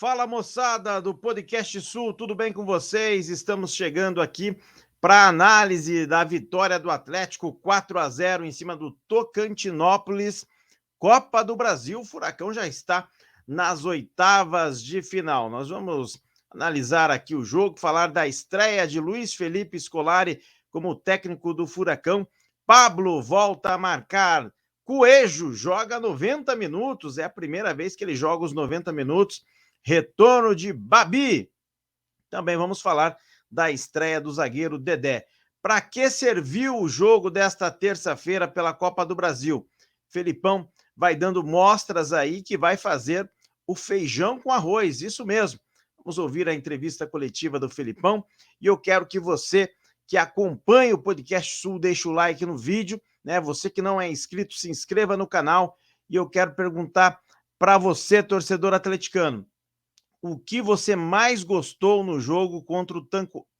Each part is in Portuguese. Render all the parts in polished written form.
Fala, moçada do Podcast Sul, tudo bem com vocês? Estamos chegando aqui para a análise da vitória do Atlético 4-0 em cima do Tocantinópolis. Copa do Brasil, o Furacão já está nas oitavas de final. Nós vamos analisar aqui o jogo, falar da estreia de Luiz Felipe Scolari como técnico do Furacão. Pablo volta a marcar. Coelho joga 90 minutos, é a primeira vez que ele joga os 90 minutos. Retorno de Babi. Também vamos falar da estreia do zagueiro Dedé. Para que serviu o jogo desta terça-feira pela Copa do Brasil? Felipão vai dando mostras aí que vai fazer o feijão com arroz, isso mesmo. Vamos ouvir a entrevista coletiva do Felipão e eu quero que você que acompanha o Podcast Sul deixe o like no vídeo, né? Você que não é inscrito, se inscreva no canal e eu quero perguntar para você, torcedor atleticano, o que você mais gostou no jogo contra o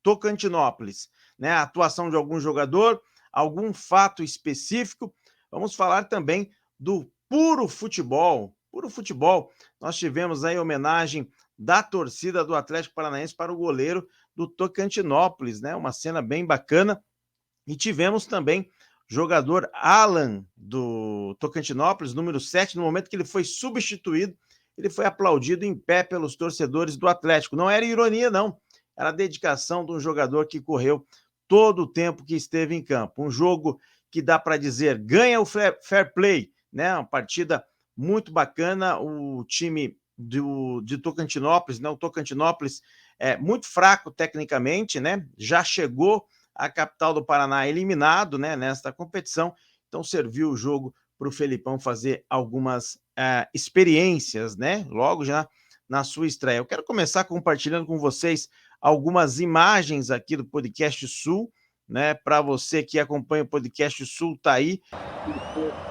Tocantinópolis, né? A atuação de algum jogador, algum fato específico. Vamos falar também do puro futebol. Puro futebol. Nós tivemos aí homenagem da torcida do Atlético Paranaense para o goleiro do Tocantinópolis, né? Uma cena bem bacana. E tivemos também jogador Alan do Tocantinópolis, número 7, no momento que ele foi substituído, ele foi aplaudido em pé pelos torcedores do Atlético. Não era ironia, não. Era a dedicação de um jogador que correu todo o tempo que esteve em campo. Um jogo que dá para dizer, ganha o fair play, né? Uma partida muito bacana. O time de Tocantinópolis, né? O Tocantinópolis é muito fraco tecnicamente, né? Já chegou à capital do Paraná eliminado, né? Nesta competição. Então serviu o jogo para o Felipão fazer algumas experiências, né? Logo já na sua estreia. Eu quero começar compartilhando com vocês algumas imagens aqui do Podcast Sul, né? Para você que acompanha o Podcast Sul, tá aí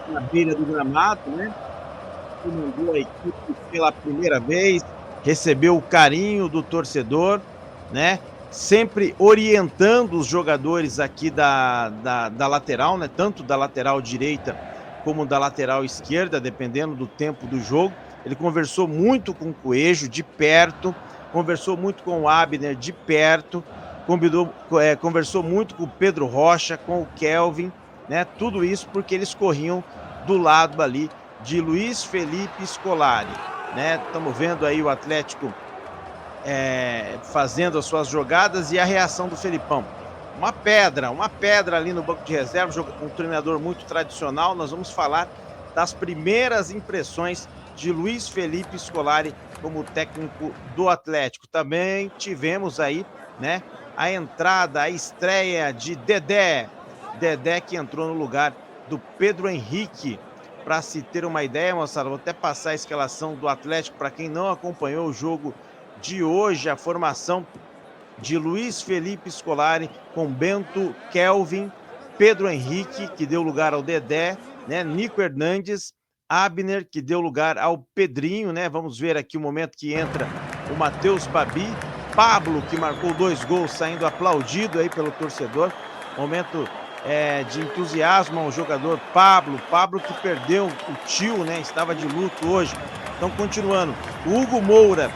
na beira do gramado, né? Comandou a equipe pela primeira vez, recebeu o carinho do torcedor, né? Sempre orientando os jogadores aqui da lateral, né? Tanto da lateral direita como da lateral esquerda, dependendo do tempo do jogo. Ele conversou muito com o Coelho de perto, conversou muito com o Abner de perto, conversou muito com o Pedro Rocha, com o Kelvin, né? Tudo isso porque eles corriam do lado ali de Luiz Felipe Scolari, né? Estamos vendo aí o Atlético fazendo as suas jogadas e a reação do Felipão. Uma pedra ali no banco de reserva, um treinador muito tradicional. Nós vamos falar das primeiras impressões de Luiz Felipe Scolari como técnico do Atlético. Também tivemos aí, né, a entrada, a estreia de Dedé que entrou no lugar do Pedro Henrique. Para se ter uma ideia, moçada, vou até passar a escalação do Atlético para quem não acompanhou o jogo de hoje, a formação de Luiz Felipe Scolari com Bento, Kelvin, Pedro Henrique, que deu lugar ao Dedé, né? Nico Hernandes, Abner, que deu lugar ao Pedrinho, né? Vamos ver aqui o momento que entra o Matheus Babi, Pablo, que marcou 2 gols, saindo aplaudido aí pelo torcedor. Momento de entusiasmo ao jogador Pablo que perdeu o tio, né? Estava de luto hoje. Então, continuando, o Hugo Moura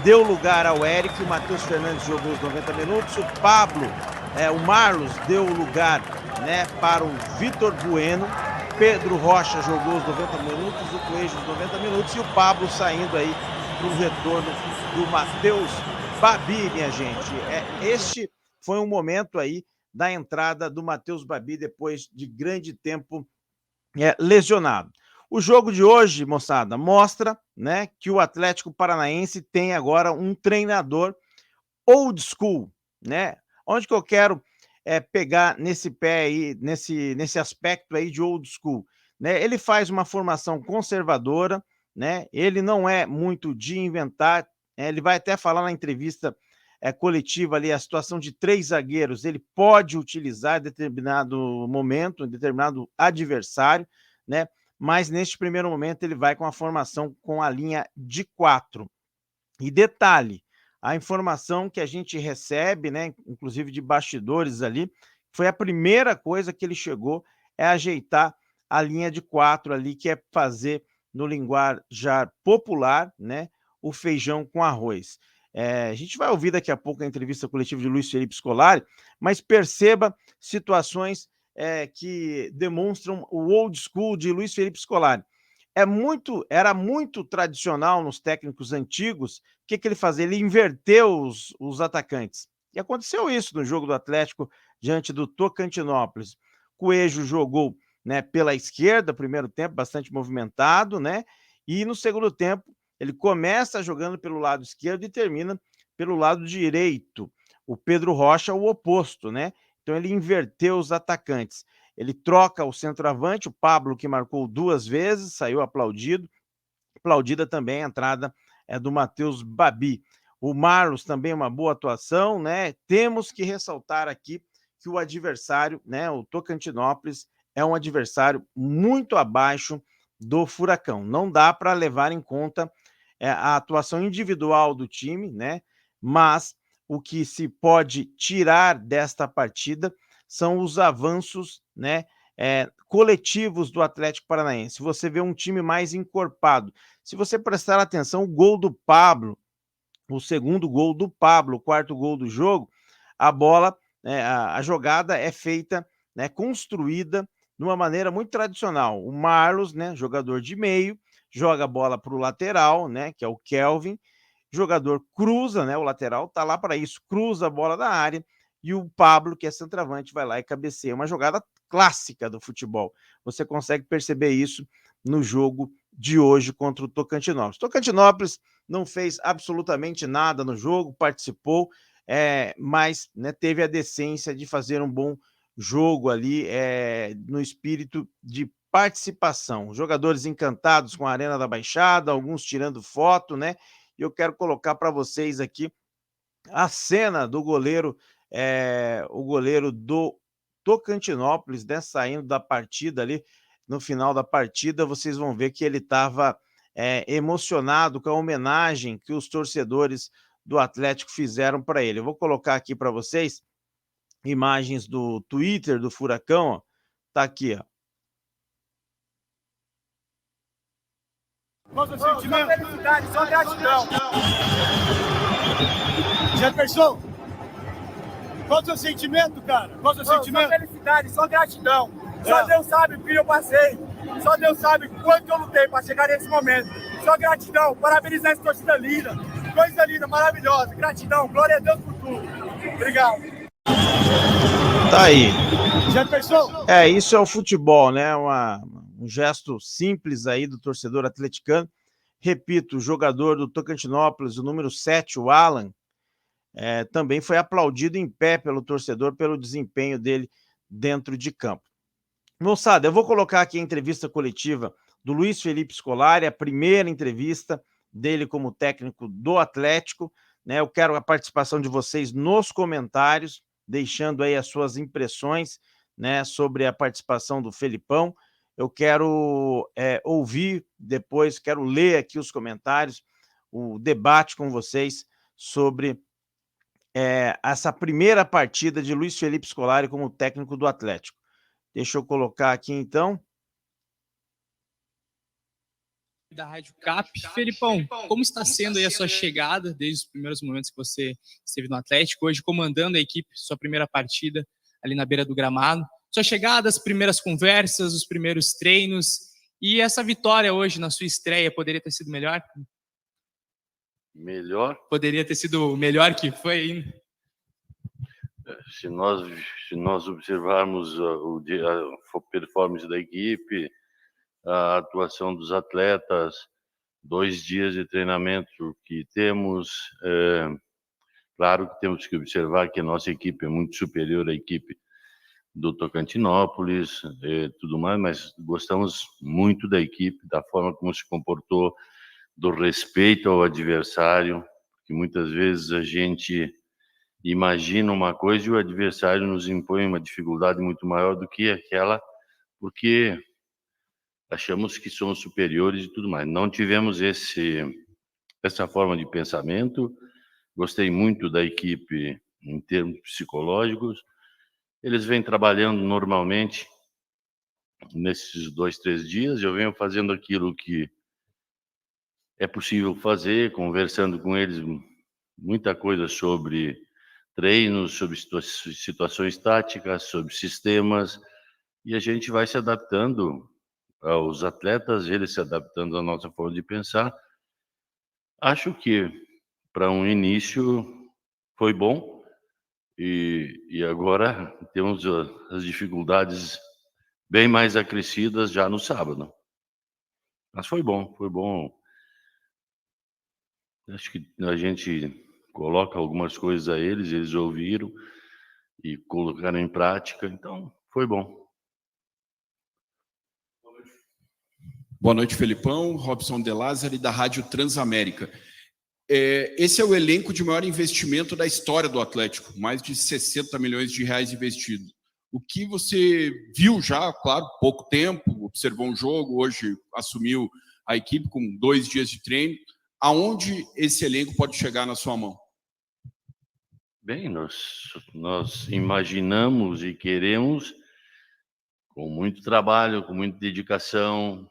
deu lugar ao Eric, o Matheus Fernandes jogou os 90 minutos, o Pablo, o Marlos deu lugar, né, para o Vitor Bueno, Pedro Rocha jogou os 90 minutos, o Coelho os 90 minutos e o Pablo saindo aí para o retorno do Matheus Babi, minha gente. Este foi um momento aí da entrada do Matheus Babi depois de grande tempo lesionado. O jogo de hoje, moçada, mostra, né, que o Atlético Paranaense tem agora um treinador old school, né? Onde que eu quero pegar nesse pé aí, nesse aspecto aí de old school, né? Ele faz uma formação conservadora, né? Ele não é muito de inventar, ele vai até falar na entrevista coletiva ali a situação de 3 zagueiros, ele pode utilizar em determinado momento, em determinado adversário, né? Mas neste primeiro momento ele vai com a formação com a linha de 4. E detalhe, a informação que a gente recebe, né, inclusive de bastidores ali, foi a primeira coisa que ele chegou ajeitar a linha de 4 ali, que é fazer no linguajar popular, né, o feijão com arroz. A gente vai ouvir daqui a pouco a entrevista coletiva de Luiz Felipe Scolari, mas perceba situações que demonstram o old school de Luiz Felipe Scolari. Era muito tradicional nos técnicos antigos. O que ele fazia? Ele inverteu os atacantes. E aconteceu isso no jogo do Atlético diante do Tocantinópolis. Coelho jogou, né, pela esquerda, primeiro tempo, bastante movimentado, né? E no segundo tempo, ele começa jogando pelo lado esquerdo e termina pelo lado direito. O Pedro Rocha, o oposto, né? Então ele inverteu os atacantes. Ele troca o centroavante, o Pablo, que marcou 2 vezes, saiu aplaudido. Aplaudida também a entrada do Matheus Babi. O Marlos também uma boa atuação, né? Temos que ressaltar aqui que o adversário, né, o Tocantinópolis, é um adversário muito abaixo do Furacão. Não dá para levar em conta a atuação individual do time, né? Mas o que se pode tirar desta partida são os avanços, né, coletivos do Atlético Paranaense. Você vê um time mais encorpado. Se você prestar atenção, o gol do Pablo, o segundo gol do Pablo, o quarto gol do jogo, a bola, a jogada é feita, né, construída de uma maneira muito tradicional. O Marlos, né, jogador de meio, joga a bola para o lateral, né, que é o Kelvin, jogador cruza, né, o lateral está lá para isso, cruza a bola da área, e o Pablo, que é centroavante, vai lá e cabeceia. Uma jogada clássica do futebol. Você consegue perceber isso no jogo de hoje contra o Tocantinópolis. Tocantinópolis não fez absolutamente nada no jogo, participou, mas, né, teve a decência de fazer um bom jogo ali, no espírito de participação. Jogadores encantados com a Arena da Baixada, alguns tirando foto, né? E eu quero colocar para vocês aqui a cena do goleiro, o goleiro do Tocantinópolis, né, saindo da partida ali, no final da partida, vocês vão ver que ele estava emocionado com a homenagem que os torcedores do Atlético fizeram para ele. Eu vou colocar aqui para vocês imagens do Twitter do Furacão, ó. Tá aqui, ó. Qual é o seu sentimento? Só felicidade, só gratidão. Jefferson, qual é o seu sentimento, cara? Qual é o seu sentimento? Só felicidade, só gratidão. Só Deus sabe o que eu passei. Só Deus sabe quanto eu lutei para chegar nesse momento. Só gratidão. Parabenizar essa torcida linda. Coisa linda, maravilhosa. Gratidão. Glória a Deus por tudo. Obrigado. Tá aí. Jefferson. Isso é o futebol, né? Um gesto simples aí do torcedor atleticano. Repito, o jogador do Tocantinópolis, o número 7, o Alan, também foi aplaudido em pé pelo torcedor pelo desempenho dele dentro de campo. Moçada, eu vou colocar aqui a entrevista coletiva do Luiz Felipe Scolari, a primeira entrevista dele como técnico do Atlético, né? Eu quero a participação de vocês nos comentários, deixando aí as suas impressões, né, sobre a participação do Felipão. Eu quero ouvir depois, quero ler aqui os comentários, o debate com vocês sobre essa primeira partida de Luiz Felipe Scolari como técnico do Atlético. Deixa eu colocar aqui, então. Da Rádio Cap. Felipão, como está sendo aí a sua chegada desde os primeiros momentos que você esteve no Atlético, hoje comandando a equipe, sua primeira partida ali na beira do gramado? Sua chegada, as primeiras conversas, os primeiros treinos e essa vitória hoje na sua estreia poderia ter sido melhor? Melhor? Poderia ter sido melhor que foi ainda? Se nós observarmos a performance da equipe, a atuação dos atletas, 2 dias de treinamento que temos, claro que temos que observar que a nossa equipe é muito superior à equipe do Tocantinópolis e tudo mais, mas gostamos muito da equipe, da forma como se comportou, do respeito ao adversário, que muitas vezes a gente imagina uma coisa e o adversário nos impõe uma dificuldade muito maior do que aquela, porque achamos que somos superiores e tudo mais. Não tivemos essa forma de pensamento. Gostei muito da equipe em termos psicológicos. Eles vêm trabalhando normalmente nesses 2, 3 dias. Eu venho fazendo aquilo que é possível fazer, conversando com eles, muita coisa sobre treinos, sobre situações táticas, sobre sistemas, e a gente vai se adaptando aos atletas, eles se adaptando à nossa forma de pensar. Acho que para um início foi bom e agora temos as dificuldades bem mais acrescidas já no sábado. Mas foi bom, foi bom. Acho que a gente coloca algumas coisas a eles, eles ouviram e colocaram em prática, então foi bom. Boa noite, Felipão. Robson De Lázari, da Rádio Transamérica. Esse é o elenco de maior investimento da história do Atlético, mais de 60 milhões de reais investidos. O que você viu já, claro, pouco tempo, observou um jogo, hoje assumiu a equipe com 2 dias de treino. Aonde esse elenco pode chegar na sua mão? Bem, nós imaginamos e queremos, com muito trabalho, com muita dedicação,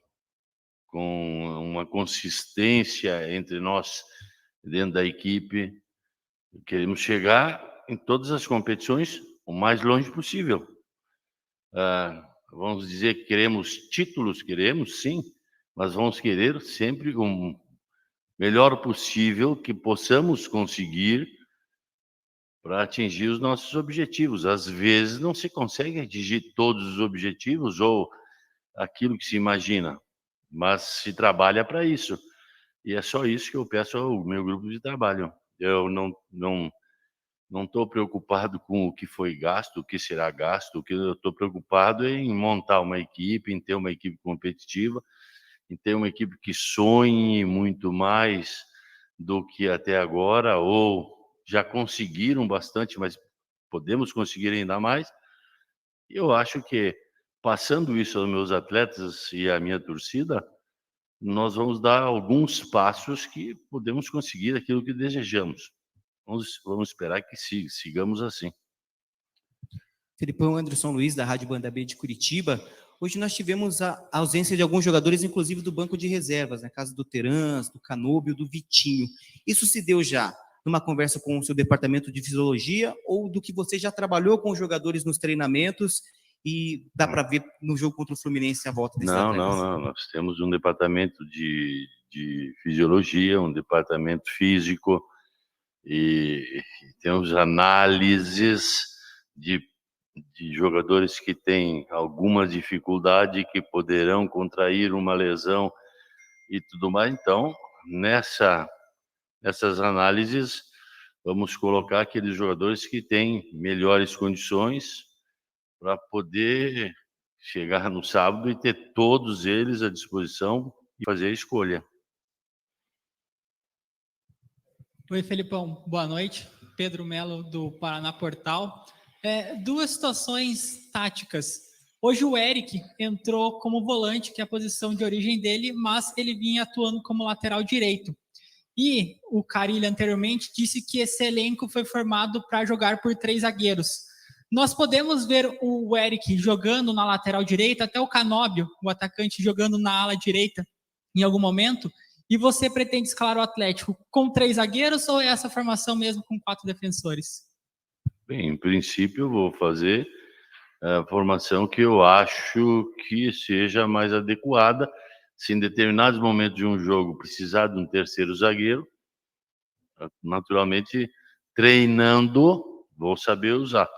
com uma consistência entre nós dentro da equipe, queremos chegar em todas as competições o mais longe possível. Vamos dizer que queremos títulos, queremos sim, mas vamos querer sempre o melhor possível que possamos conseguir para atingir os nossos objetivos. Às vezes não se consegue atingir todos os objetivos ou aquilo que se imagina, mas se trabalha para isso. E é só isso que eu peço ao meu grupo de trabalho. Eu não estou preocupado com o que foi gasto, o que será gasto. O que eu estou preocupado é em montar uma equipe, em ter uma equipe competitiva, em ter uma equipe que sonhe muito mais do que até agora, ou já conseguiram bastante, mas podemos conseguir ainda mais. E eu acho que, passando isso aos meus atletas e à minha torcida, nós vamos dar alguns passos que podemos conseguir aquilo que desejamos. Vamos esperar que sigamos assim. Felipão, Anderson Luiz, da Rádio Banda B de Curitiba. Hoje nós tivemos a ausência de alguns jogadores, inclusive do banco de reservas, na casa do Terans, do Canóbio, do Vitinho. Isso se deu já numa conversa com o seu departamento de fisiologia ou do que você já trabalhou com os jogadores nos treinamentos e dá para ver no jogo contra o Fluminense a volta desses atletas? Não. Nós temos um departamento de fisiologia, um departamento físico e temos análises de jogadores que têm alguma dificuldade, que poderão contrair uma lesão e tudo mais. Então, nessas análises, vamos colocar aqueles jogadores que têm melhores condições para poder chegar no sábado e ter todos eles à disposição e fazer a escolha. Oi, Felipão. Boa noite. Pedro Melo, do Paraná Portal. 2 situações táticas. Hoje o Eric entrou como volante, que é a posição de origem dele, mas ele vinha atuando como lateral direito. E o Carille anteriormente disse que esse elenco foi formado para jogar por 3 zagueiros. Nós podemos ver o Eric jogando na lateral direita, até o Canóbio, o atacante, jogando na ala direita em algum momento. E você pretende escalar o Atlético com 3 zagueiros ou é essa formação mesmo com 4 defensores? Bem, em princípio eu vou fazer a formação que eu acho que seja mais adequada. Se em determinados momentos de um jogo precisar de um terceiro zagueiro, naturalmente, treinando, vou saber usar.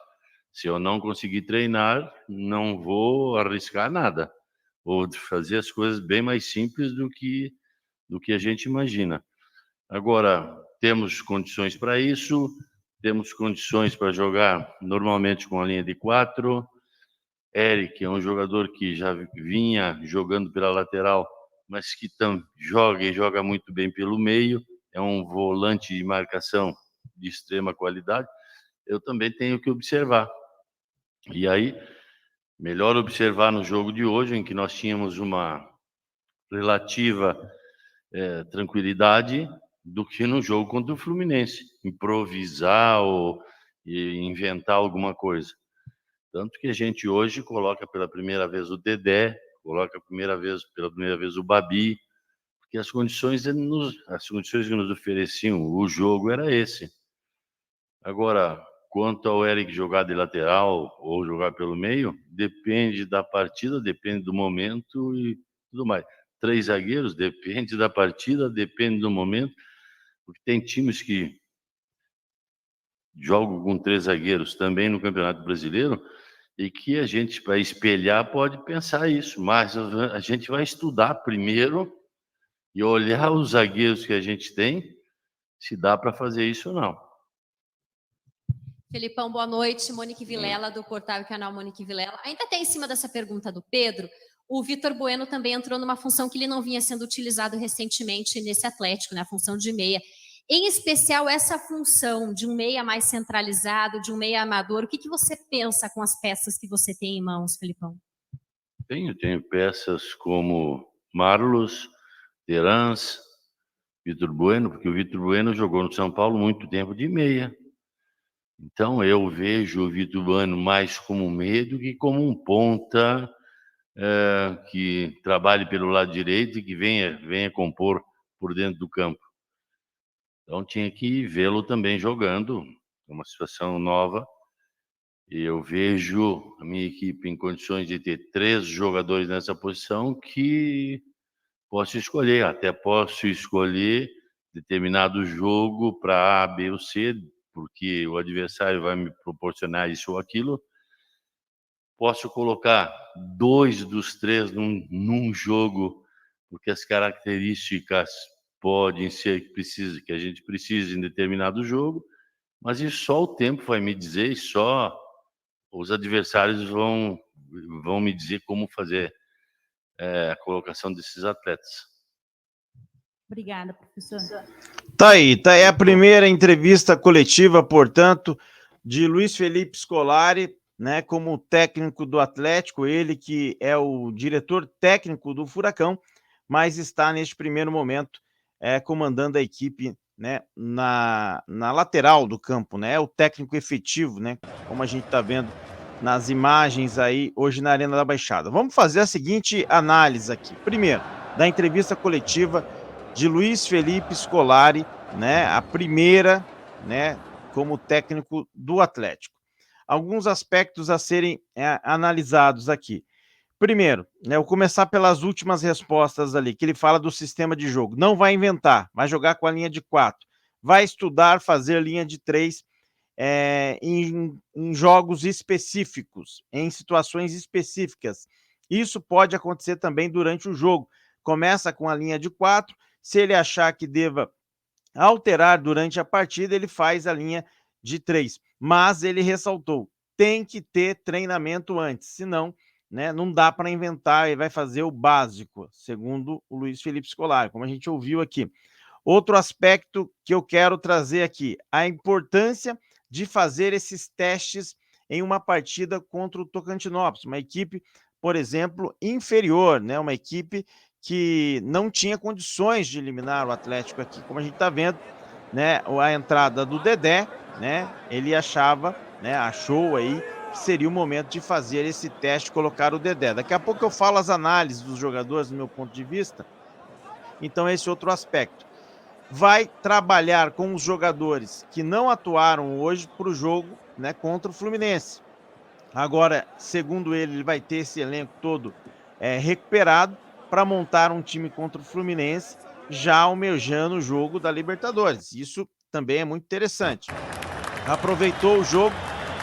Se eu não conseguir treinar, não vou arriscar nada. Vou fazer as coisas bem mais simples do que a gente imagina. Agora, temos condições para isso, temos condições para jogar normalmente com a linha de 4. Eric é um jogador que já vinha jogando pela lateral, mas que joga muito bem pelo meio, é um volante de marcação de extrema qualidade. Eu também tenho que observar. E aí, melhor observar no jogo de hoje, em que nós tínhamos uma relativa tranquilidade, do que no jogo contra o Fluminense, improvisar ou inventar alguma coisa. Tanto que a gente hoje coloca pela primeira vez o Dedé, coloca pela primeira vez o Babi, porque porque as condições que nos ofereciam o jogo era esse. Agora, quanto ao Eric jogar de lateral ou jogar pelo meio, depende da partida, depende do momento e tudo mais. 3 zagueiros, depende da partida, depende do momento, porque tem times que jogam com 3 zagueiros também no Campeonato Brasileiro e que a gente, para espelhar, pode pensar isso, mas a gente vai estudar primeiro e olhar os zagueiros que a gente tem, se dá para fazer isso ou não. Felipão, boa noite. Monique Vilela, do portal e canal Monique Vilela. Ainda até em cima dessa pergunta do Pedro, o Vitor Bueno também entrou numa função que ele não vinha sendo utilizado recentemente nesse Atlético, né? A função de meia. Em especial, essa função de um meia mais centralizado, de um meia amador, o que você pensa com as peças que você tem em mãos, Felipão? Tenho peças como Marlos, Terans, Vitor Bueno, porque o Vitor Bueno jogou no São Paulo muito tempo de meia. Então, eu vejo o Vitor Bueno mais como meia do que como um ponta que trabalhe pelo lado direito e que venha compor por dentro do campo. Então, tinha que vê-lo também jogando, uma situação nova. E eu vejo a minha equipe em condições de ter 3 jogadores nessa posição que posso escolher. Até posso escolher determinado jogo para A, B ou C, porque o adversário vai me proporcionar isso ou aquilo. Posso colocar 2 dos 3 num jogo, porque as características podem ser que a gente precise em determinado jogo, mas isso só o tempo vai me dizer, e só os adversários vão me dizer como fazer a colocação desses atletas. Obrigada, professor. Tá aí a primeira entrevista coletiva, portanto, de Luiz Felipe Scolari, né, como técnico do Atlético, ele que é o diretor técnico do Furacão, mas está neste primeiro momento comandando a equipe, né, na lateral do campo, né, é o técnico efetivo, né, como a gente está vendo nas imagens aí hoje na Arena da Baixada. Vamos fazer a seguinte análise aqui. Primeiro, da entrevista coletiva de Luiz Felipe Scolari, né, a primeira, né, como técnico do Atlético. Alguns aspectos a serem analisados aqui. Primeiro, né, eu vou começar pelas últimas respostas ali, que ele fala do sistema de jogo. Não vai inventar, vai jogar com a linha de 4. Vai estudar fazer linha de 3 em jogos específicos, em situações específicas. Isso pode acontecer também durante o jogo. Começa com a linha de 4, se ele achar que deva alterar durante a partida, ele faz a linha de 3. Mas ele ressaltou, tem que ter treinamento antes, senão, né, não dá para inventar e vai fazer o básico, segundo o Luiz Felipe Scolari, como a gente ouviu aqui. Outro aspecto que eu quero trazer aqui, a importância de fazer esses testes em uma partida contra o Tocantinópolis, uma equipe, por exemplo, inferior, né, uma equipe que não tinha condições de eliminar o Atlético aqui, como a gente está vendo, né, a entrada do Dedé, né, ele achou aí que seria o momento de fazer esse teste, colocar o Dedé. Daqui a pouco eu falo as análises dos jogadores, do meu ponto de vista, então esse outro aspecto. Vai trabalhar com os jogadores que não atuaram hoje para o jogo, né, contra o Fluminense. Agora, segundo ele vai ter esse elenco todo recuperado para montar um time contra o Fluminense, já almejando o jogo da Libertadores. Isso também é muito interessante. Aproveitou o jogo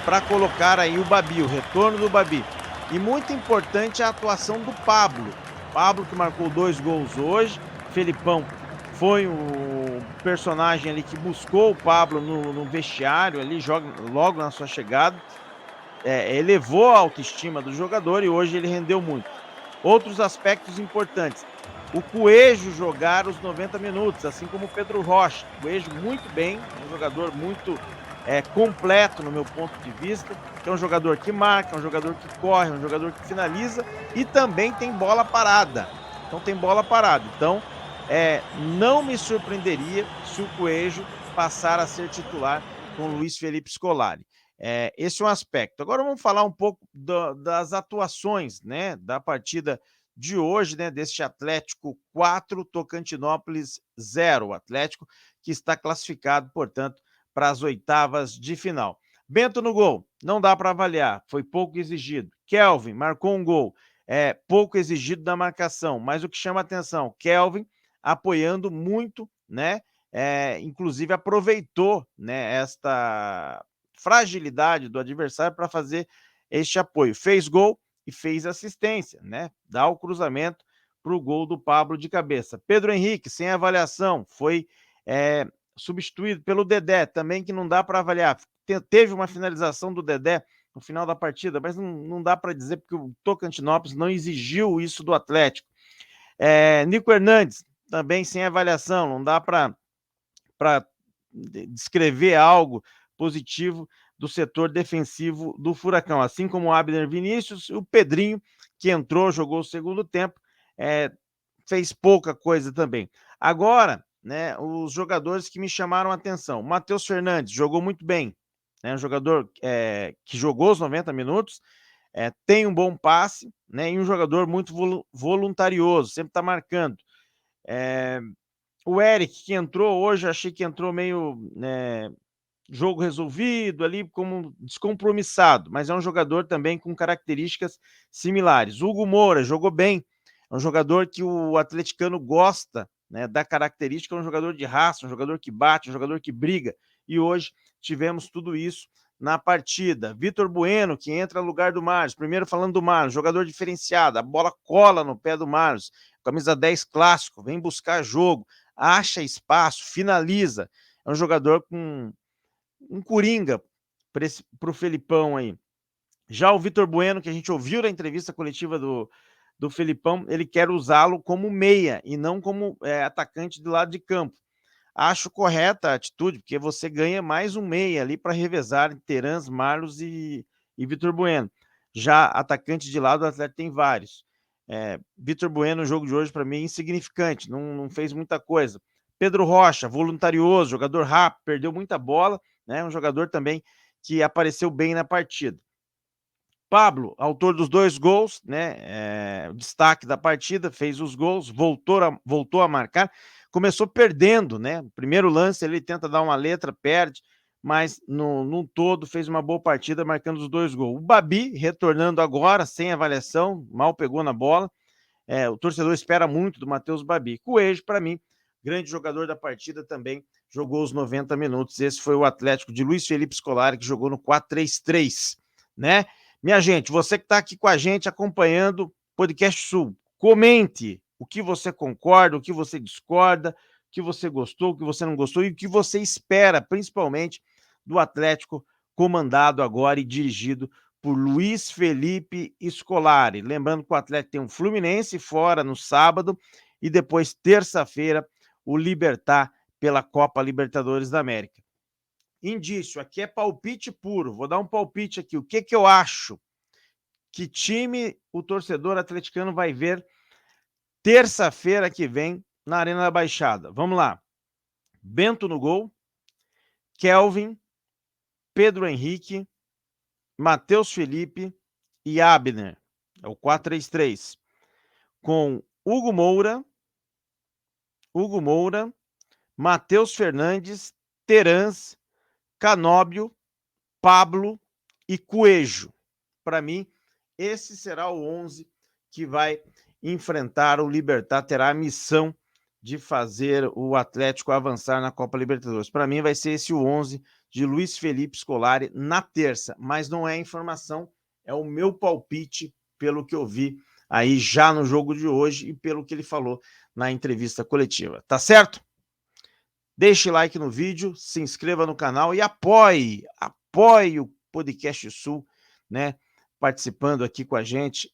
para colocar aí o Babi, o retorno do Babi. E muito importante a atuação do Pablo. Pablo que marcou 2 gols hoje. Felipão foi o personagem ali que buscou o Pablo no vestiário ali, logo na sua chegada. Elevou a autoestima do jogador e hoje ele rendeu muito. Outros aspectos importantes. O Coelho jogar os 90 minutos, assim como o Pedro Rocha. O Coelho muito bem, um jogador muito completo no meu ponto de vista, que é um jogador que marca, um jogador que corre, um jogador que finaliza e também tem bola parada. Então, não me surpreenderia se o Coelho passar a ser titular com o Luiz Felipe Scolari. Esse é um aspecto. Agora vamos falar um pouco das atuações, né, da partida de hoje, né, deste Atlético 4, Tocantinópolis 0. O Atlético que está classificado, portanto, para as oitavas de final. Bento no gol, não dá para avaliar, foi pouco exigido. Kelvin marcou um gol, pouco exigido da marcação, mas o que chama atenção, Kelvin apoiando muito, né? Inclusive aproveitou, né, esta fragilidade do adversário para fazer este apoio. Fez gol e fez assistência, né? Dá o cruzamento para o gol do Pablo de cabeça. Pedro Henrique, sem avaliação, foi substituído pelo Dedé, também que não dá para avaliar. Teve uma finalização do Dedé no final da partida, mas não dá para dizer porque o Tocantinópolis não exigiu isso do Atlético. Nico Hernandes, também sem avaliação, não dá para descrever algo positivo do setor defensivo do Furacão, assim como o Abner Vinícius, o Pedrinho, que entrou, jogou o segundo tempo, fez pouca coisa também. Agora, né, os jogadores que me chamaram a atenção, o Matheus Fernandes jogou muito bem, né, um jogador que jogou os 90 minutos, tem um bom passe, né, e um jogador muito voluntarioso, sempre está marcando. O Eric, que entrou hoje, achei que entrou meio jogo resolvido ali, como descompromissado, mas é um jogador também com características similares. Hugo Moura jogou bem, é um jogador que o atleticano gosta, né, da característica, é um jogador de raça, um jogador que bate, um jogador que briga, e hoje tivemos tudo isso na partida. Vitor Bueno, que entra no lugar do Marlos, primeiro falando do Marlos, jogador diferenciado, a bola cola no pé do Marlos, camisa 10 clássico, vem buscar jogo, acha espaço, finaliza, é um jogador com um coringa para o Felipão aí. Já o Vitor Bueno, que a gente ouviu na entrevista coletiva do Felipão, ele quer usá-lo como meia e não como atacante do lado de campo. Acho correta a atitude, porque você ganha mais um meia ali para revezar Terans, Marlos e Vitor Bueno. Já atacante de lado, o Atlético tem vários. Vitor Bueno, no jogo de hoje, para mim, é insignificante, não fez muita coisa. Pedro Rocha, voluntarioso, jogador rápido, perdeu muita bola, né? Um jogador também que apareceu bem na partida. Pablo, autor dos 2 gols, né? O destaque da partida, fez os gols, voltou a marcar, começou perdendo, né? Primeiro lance, ele tenta dar uma letra, perde, mas no todo fez uma boa partida, marcando os 2 gols. O Babi, retornando agora, sem avaliação, mal pegou na bola. O torcedor espera muito do Matheus Babi. Coelho, para mim, grande jogador da partida, também jogou os 90 minutos. Esse foi o Atlético de Luiz Felipe Scolari, que jogou no 4-3-3, né? Minha gente, você que está aqui com a gente acompanhando o Podcast Sul, comente o que você concorda, o que você discorda, o que você gostou, o que você não gostou e o que você espera, principalmente, do Atlético comandado agora e dirigido por Luiz Felipe Scolari. Lembrando que o Atlético tem um Fluminense fora no sábado e depois, terça-feira, o Libertad pela Copa Libertadores da América. Indício, aqui é palpite puro, vou dar um palpite aqui, o que eu acho? Que time o torcedor atleticano vai ver terça-feira que vem na Arena da Baixada? Vamos lá. Bento no gol, Kelvin, Pedro Henrique, Matheus Felipe e Abner. É o 4-3-3. Com Hugo Moura, Matheus Fernandes, Terans, Canóbio, Pablo e Coelho. Para mim, esse será o 11 que vai enfrentar o Libertad, terá a missão de fazer o Atlético avançar na Copa Libertadores. Para mim, vai ser esse o 11 de Luiz Felipe Scolari na terça, mas não é informação, é o meu palpite pelo que eu vi aí já no jogo de hoje e pelo que ele falou na entrevista coletiva. Tá certo? Deixe like no vídeo, se inscreva no canal e apoie o Podcast Sul, né? Participando aqui com a gente.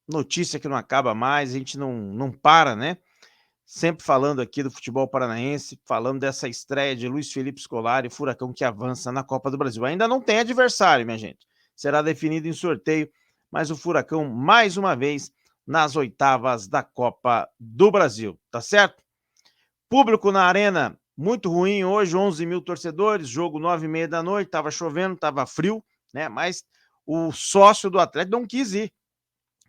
Notícia que não acaba mais, a gente não para, né? Sempre falando aqui do futebol paranaense, falando dessa estreia de Luiz Felipe Scolari, Furacão que avança na Copa do Brasil. Ainda não tem adversário, minha gente. Será definido em sorteio, mas o Furacão, mais uma vez, nas oitavas da Copa do Brasil. Tá certo? Público na arena, muito ruim hoje, 11 mil torcedores, jogo 9h30 da noite, estava chovendo, estava frio, né? Mas o sócio do Atlético não quis ir.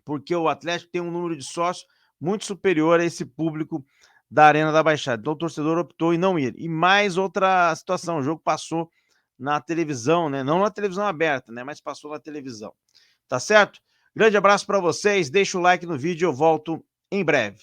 porque o Atlético tem um número de sócios muito superior a esse público da Arena da Baixada. Então o torcedor optou em não ir. E mais outra situação, o jogo passou na televisão, né? Não na televisão aberta, né? Mas passou na televisão. Tá certo? Grande abraço para vocês, deixa o like no vídeo, eu volto em breve.